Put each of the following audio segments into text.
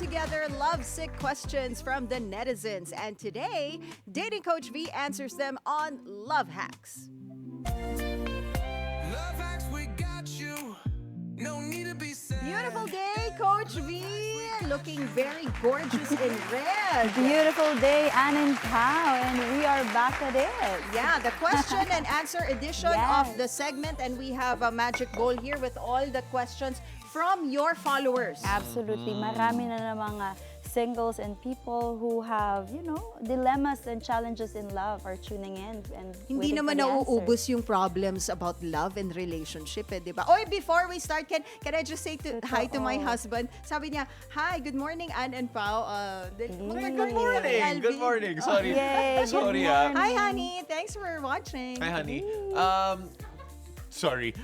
together lovesick questions from the netizens. And today, Dating Coach Vee answers them on love hacks. Love hacks, we got you. No need to be sad. Beautiful day, Coach Vee. Looking very gorgeous in red. Beautiful day, Ann and Pao, and we are back at it. Yeah, the question and answer edition Yes. of the segment. And we have a magic bowl here with all the questions from your followers. Absolutely. Marami na mga singles and people who have, dilemmas and challenges in love are tuning in and Hindi waiting naman for the nauubos answers. yung problems about love and relationship, di ba? Oy, before we start, can I just say hi to my Totoo. husband? Sabi niya, hi, good morning, Ann and Pao. Good morning. Good morning. Sorry. Yay, good Sorry, morning. Hi, honey. Thanks for watching. Hi, honey. Sorry.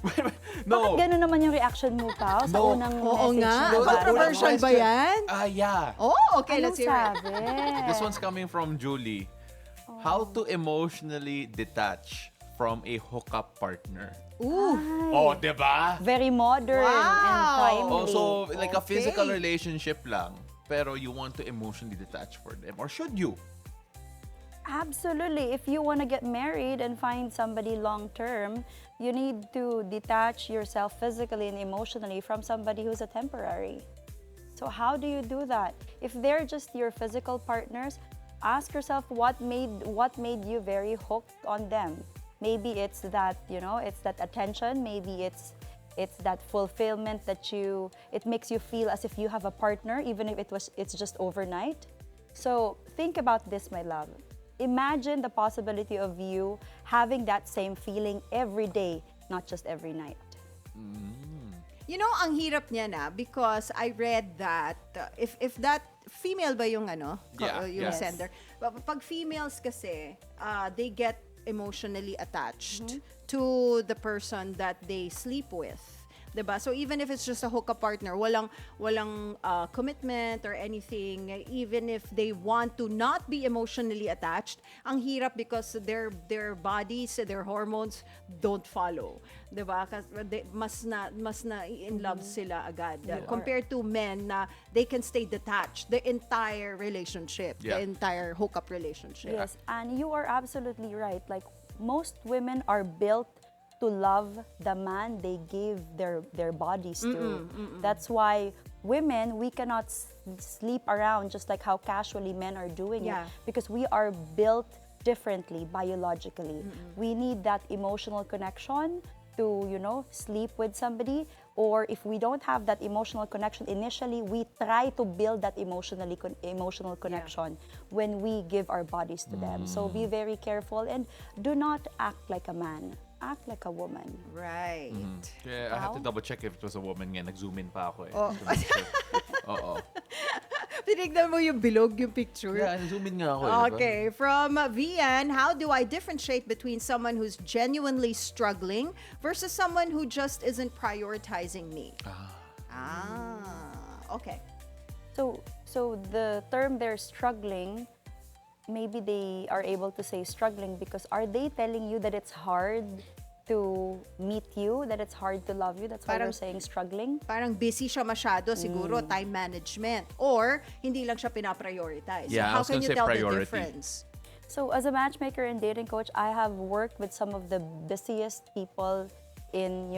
Bakit No. gano'n naman yung reaction mo, Pao, sa No. unang Oo message nga. mo? Controversial ba yan? Yeah. Oh, okay, Anong let's hear it. sabi? This one's coming from Julie. How to emotionally detach from a hookup partner. Ooh. Oh, diba? Very modern and Wow. timely. Also, like a Okay. physical relationship lang, pero you want to emotionally detach for them. Or should you? Absolutely. If you want to get married and find somebody long-term, you need to detach yourself physically and emotionally from somebody who's a temporary. So how do you do that? If they're just your physical partners, ask yourself what made you very hooked on them. Maybe it's that, it's that attention, maybe it's that fulfillment that it makes you feel as if you have a partner, even if it's just overnight. So think about this, my love. Imagine the possibility of you having that same feeling every day, not just every night. You know, ang hirap niya na because I read that if that female ba yung yung Yeah. sender. Pag females kasi, they get emotionally attached to the person that they sleep with. 'Di ba? So even if it's just a hookup partner, walang commitment or anything, even if they want to not be emotionally attached, ang hirap because their bodies, their hormones don't follow. 'Di ba? Kasi mas na in love sila agad compared to men na they can stay detached the entire relationship, the Yeah. entire hookup relationship. Yes, and you are absolutely right. Like most women are built to love the man they give their bodies to. That's why women, we cannot sleep around just like how casually men are doing Yeah. it, because we are built differently biologically. We need that emotional connection to, sleep with somebody, or if we don't have that emotional connection initially, we try to build that emotional connection when we give our bodies to them. So be very careful and do not act like a man. Act like a woman. Right. Yeah, I have to How? double check if it was a woman nga. Nag-zoom in pa ako eh. Oh. Oo. Tinignan mo yung bilog, yung picture. Yeah, nag-zoom in nga ako eh. Okay, from Vian, how do I differentiate between someone who's genuinely struggling versus someone who just isn't prioritizing me? Okay. So the term they're struggling, maybe they are able to say struggling because are they telling you that it's hard to meet you, that it's hard to love you? That's why Parang- they're saying struggling? Parang busy siya masyado, siguro, time management. Or, hindi lang siya pinaprioritize. So Yeah, I how was can gonna you say tell the priority. difference? So as a matchmaker and dating coach, I have worked with some of the busiest people in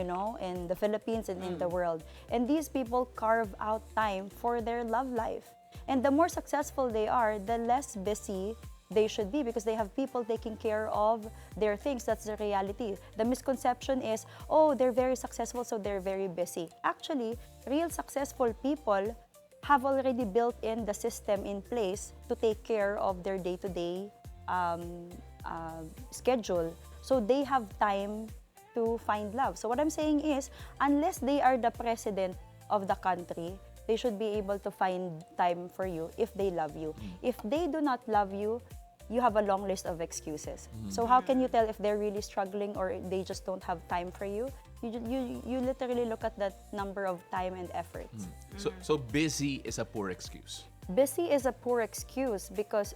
the Philippines and in the world. And these people carve out time for their love life. And the more successful they are, the less busy they should be because they have people taking care of their things. That's the reality. The misconception is, oh, they're very successful, so they're very busy. Actually, real successful people have already built in the system in place to take care of their day-to-day schedule. So they have time to find love. So what I'm saying is, unless they are the president of the country, they should be able to find time for you if they love you. If they do not love you, you have a long list of excuses. So how can you tell if they're really struggling or they just don't have time for you? You literally look at that number of time and efforts. So busy is a poor excuse. Busy is a poor excuse because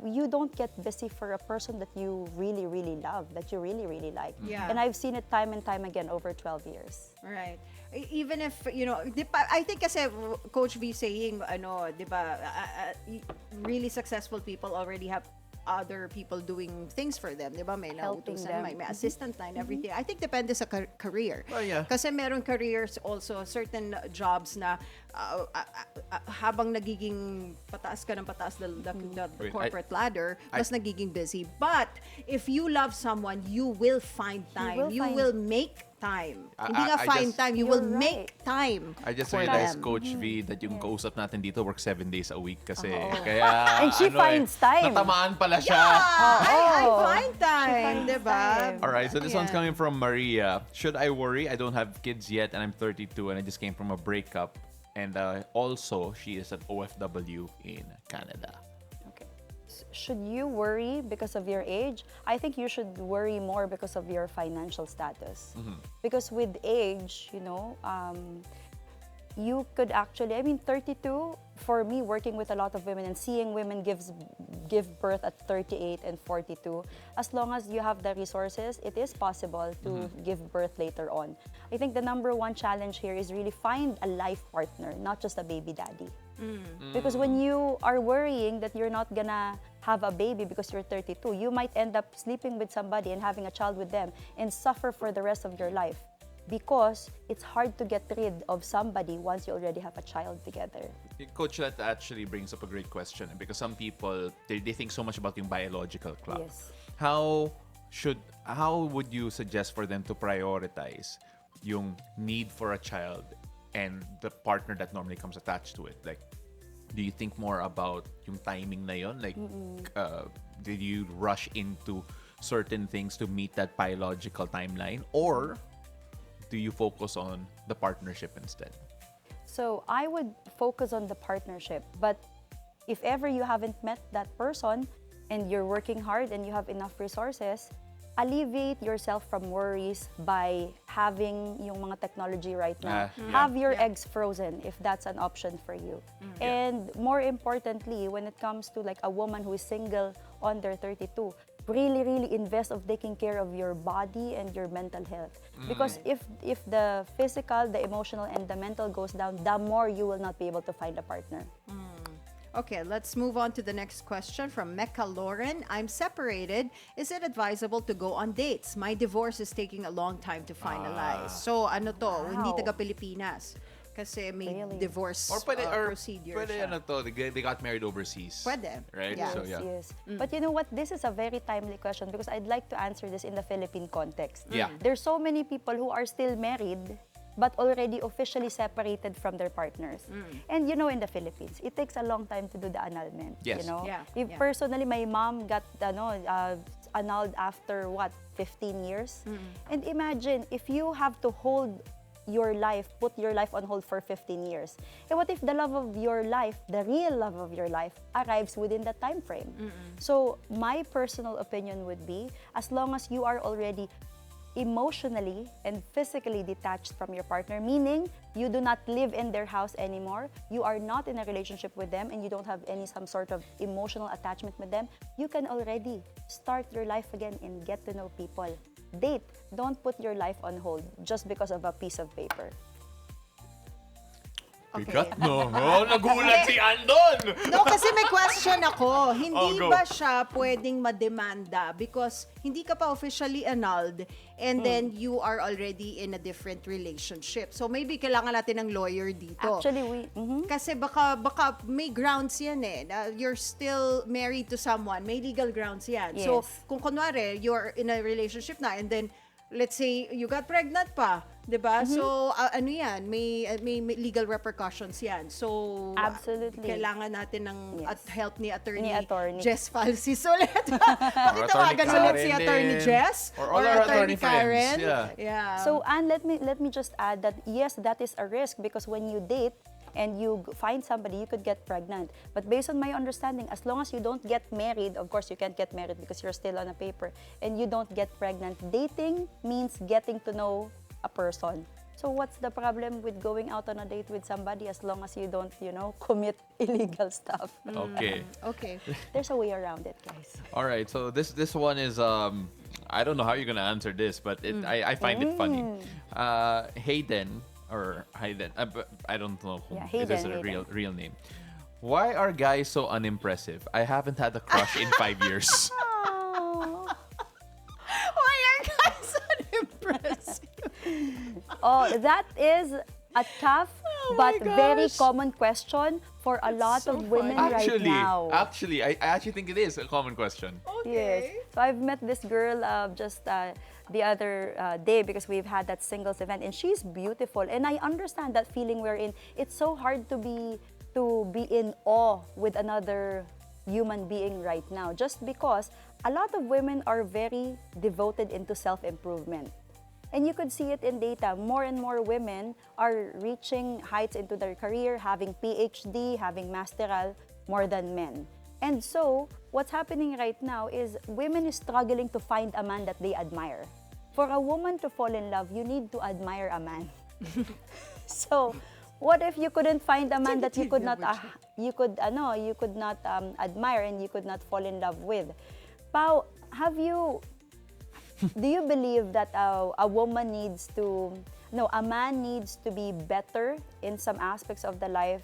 you don't get busy for a person that you really, really love, that you really, really like. Yeah. And I've seen it time and time again over 12 years. Right. even if, I think kasi Coach V saying, di ba, really successful people already have other people doing things for them, di ba? May Helping nautusan, them. may assistant na and everything. I think depende sa career. Oh, yeah. Kasi meron careers also, certain jobs na habang nagiging pataas ka ng pataas the Wait, corporate ladder, mas nagiging busy. But if you love someone, you will find time. You will make time. Hindi nga find time, you will You're make time. I just for realized, them. Coach V, that yung kausap natin dito works 7 days a week kasi. Kaya, And she finds time. Natamaan pala siya. I Oh. find time, finds diba? time. All right, so this one's Yeah. coming from Maria. Should I worry? I don't have kids yet and I'm 32 and I just came from a breakup. And also, she is an OFW in Canada. Okay. Should you worry because of your age? I think you should worry more because of your financial status. Because with age, you could actually, 32, for me, working with a lot of women and seeing women give birth at 38 and 42, as long as you have the resources, it is possible to give birth later on. I think the number one challenge here is really find a life partner, not just a baby daddy. Because when you are worrying that you're not gonna have a baby because you're 32, you might end up sleeping with somebody and having a child with them and suffer for the rest of your life. Because it's hard to get rid of somebody once you already have a child together. Coach, that actually brings up a great question because some people, they think so much about yung biological clock. Yes. How would you suggest for them to prioritize yung need for a child and the partner that normally comes attached to it? Like, do you think more about yung timing na yun? Like, did you rush into certain things to meet that biological timeline? Or do you focus on the partnership instead? So I would focus on the partnership. But if ever you haven't met that person and you're working hard and you have enough resources, alleviate yourself from worries by having yung mga technology right now. Have your eggs frozen if that's an option for you. And more importantly, when it comes to like a woman who is single under 32, really invest of taking care of your body and your mental health. Because if the physical, the emotional, and the mental goes down, the more you will not be able to find a partner. Okay, let's move on to the next question from Mecca Lauren. I'm separated. Is it advisable to go on dates? My divorce is taking a long time to finalize. So, hindi taga Pilipinas. Kasi may Really? divorce Or procedure pwede siya. they got married overseas. Pwede. Right? Yeah. So, yeah. Yes. But you know what? This is a very timely question because I'd like to answer this in the Philippine context. Yeah. There's so many people who are still married but already officially separated from their partners. And in the Philippines, it takes a long time to do the annulment. Yes. Yeah, If yeah. personally, my mom got annulled after 15 years. And imagine if you have to hold your life, put your life on hold for 15 years. And what if the love of your life, the real love of your life, arrives within that time frame? So my personal opinion would be, as long as you are already emotionally and physically detached from your partner, meaning you do not live in their house anymore, you are not in a relationship with them, and you don't have some sort of emotional attachment with them, you can already start your life again and get to know people. Date. Don't put your life on hold just because of a piece of paper. Bigat, no? Oh, nagulat si Andon! No, kasi may question ako. Hindi go. ba siya pwedeng mademanda because hindi ka pa officially annulled and then you are already in a different relationship. So maybe kailangan natin ng lawyer dito. Actually, Kasi baka may grounds yan eh. You're still married to someone. May legal grounds yan. So Yes. kung kunwari, you're in a relationship na and then let's say you got pregnant pa, 'di ba? So ano 'yan, may legal repercussions 'yan. So Absolutely. kailangan natin ng Yes. at help ni attorney, Ni attorney. Jess Falsis ulit. Or Pakitawagan Attorney ulit si Karen attorney din. Jess Or all our attorney Karen. friends. Yeah. Yeah. So, Anne, let me just add that yes, that is a risk because when you date and you find somebody, you could get pregnant. But based on my understanding, as long as you don't get married, of course you can't get married because you're still on a paper, and you don't get pregnant, dating means getting to know a person. So what's the problem with going out on a date with somebody as long as you don't, commit illegal stuff? Okay. Okay. There's a way around it, guys. All right, so this one is I don't know how you're gonna answer this, but I find it funny. Hayden or Hayden. I don't know who Yeah, if this is Hayden, a Hayden. real name. Why are guys so unimpressive? I haven't had a crush in 5 years. Oh. Why are guys unimpressed? Oh, that is a tough Oh but my very gosh. common question for a lot so of women funny. right now. Actually, I actually think it is a common question. Yes. So I've met this girl just the other day because we've had that singles event, and she's beautiful. And I understand that feeling we're in. It's so hard to be in awe with another human being right now, just because a lot of women are very devoted into self-improvement. And you could see it in data. More and more women are reaching heights into their career, having PhD, having masteral, more than men. And so, what's happening right now is women is struggling to find a man that they admire. For a woman to fall in love, you need to admire a man. So, what if you couldn't find a man that you could not admire and you could not fall in love with? Pao, do you believe that a man needs to be better in some aspects of the life,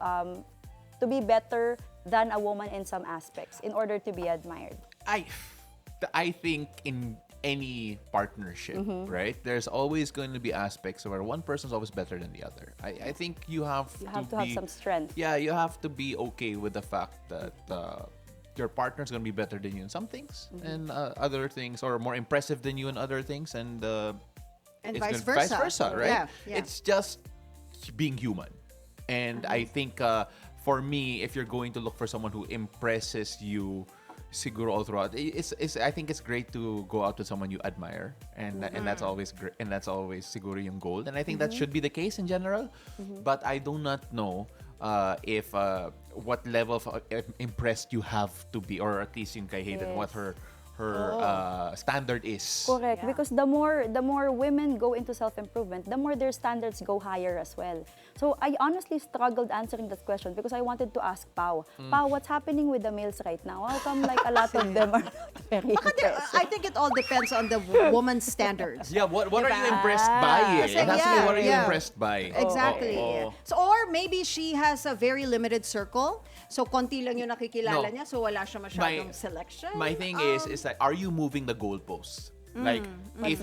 to be better than a woman in some aspects in order to be admired? I think in any partnership, right? There's always going to be aspects where one person's always better than the other. I think you have You to have to be, have some strength. Yeah, you have to be okay with the fact that your partner's going to be better than you in some things, and other things, or more impressive than you in other things, and it's vice gonna- vice versa. versa, right? Yeah, yeah. It's just being human. And I think for me, if you're going to look for someone who impresses you, siguro all throughout, I think it's great to go out with someone you admire, and that's always great, and that's always siguro yung goal. And I think that should be the case in general. But I do not know if what level of impressed you have to be, or at least yung kay Hayden, what her standard is. Correct, Yeah. because the more women go into self-improvement, the more their standards go higher as well. So I honestly struggled answering that question because I wanted to ask Pao. Pao, what's happening with the males right now? How come like a lot of them are not very impressive? I think it all depends on the woman's standards. Yeah, what are you Diba? impressed by? Kasi, It has to be what are you yeah. impressed by? Exactly. Oh. So, or maybe she has a very limited circle. So, konti lang yung nakikilala No. niya. So, wala siya masyadong selection. My thing is like, are you moving the goalposts? Like, if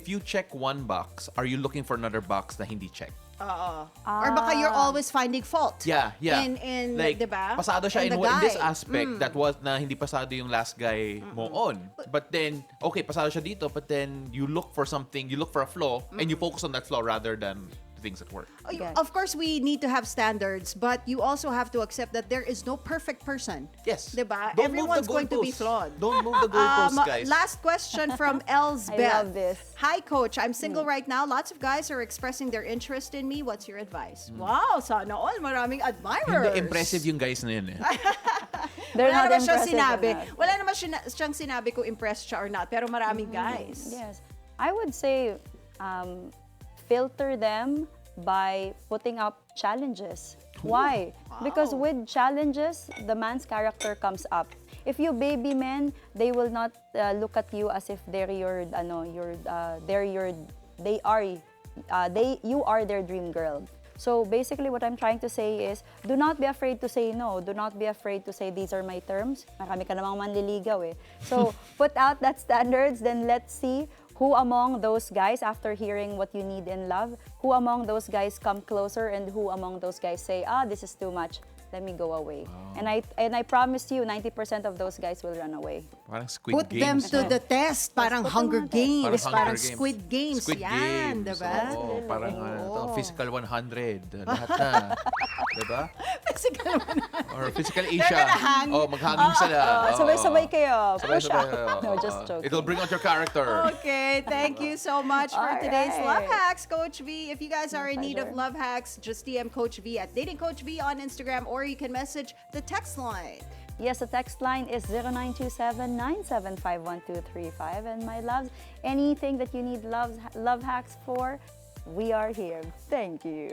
you check one box, are you looking for another box na hindi check? Or baka you're always finding fault. Yeah. In like, diba? pasado siya In in, the in this guy. aspect that was na hindi pasado yung last guy mo on. But then, okay, pasado siya dito, but then you look for something, you look for a flaw, and you focus on that flaw rather than the things that work. Yes. Of course, we need to have standards, but you also have to accept that there is no perfect person. Yes. Diba? Don't move Everyone's the going to be goalposts. flawed. Don't move the goalposts, guys. Last question from Elsbeth. I love this. Hi, Coach. I'm single right now. Lots of guys are expressing their interest in me. What's your advice? Wow, sana all. Maraming admirers. Hindi impressive yung guys na yun eh. They're Wala not naman siyang impressive sinabi. enough. Wala naman siyang sinabi kung impressed siya or not. Pero maraming guys. Yes. I would say filter them by putting up challenges. Why? Because with challenges, the man's character comes up. If you baby men, they will not look at you as if you are their dream girl. So basically what I'm trying to say is, do not be afraid to say no. Do not be afraid to say these are my terms. Marami ka namang manliligaw eh. So put out that standards, then let's see who among those guys, after hearing what you need in love, who among those guys come closer, and who among those guys say, this is too much, let me go away. And I promise you, 90% of those guys will run away. Parang Squid Put them Games. to the test. Parang put them Hunger on the test. Games. Parang Parang Hunger Games. Squid Games. Squid Yan, Games. diba? Oo, parang Oo. physical 100. Lahat na. Diba? Physical Or physical They're Asia. gonna hang. Oh, maghangin sila. Oo. Sabay-sabay kayo. Push Sabay-sabay. out. No, Oo. just joking. It'll bring out your character. Okay, thank you so much for All today's right. Love Hacks, Coach V. If you guys are in need of pleasure. love hacks, just DM Coach V at Dating Coach V on Instagram, or you can message the text line. Yes, the text line is 0927-975-1235. And my loves, anything that you need love hacks for, we are here. Thank you.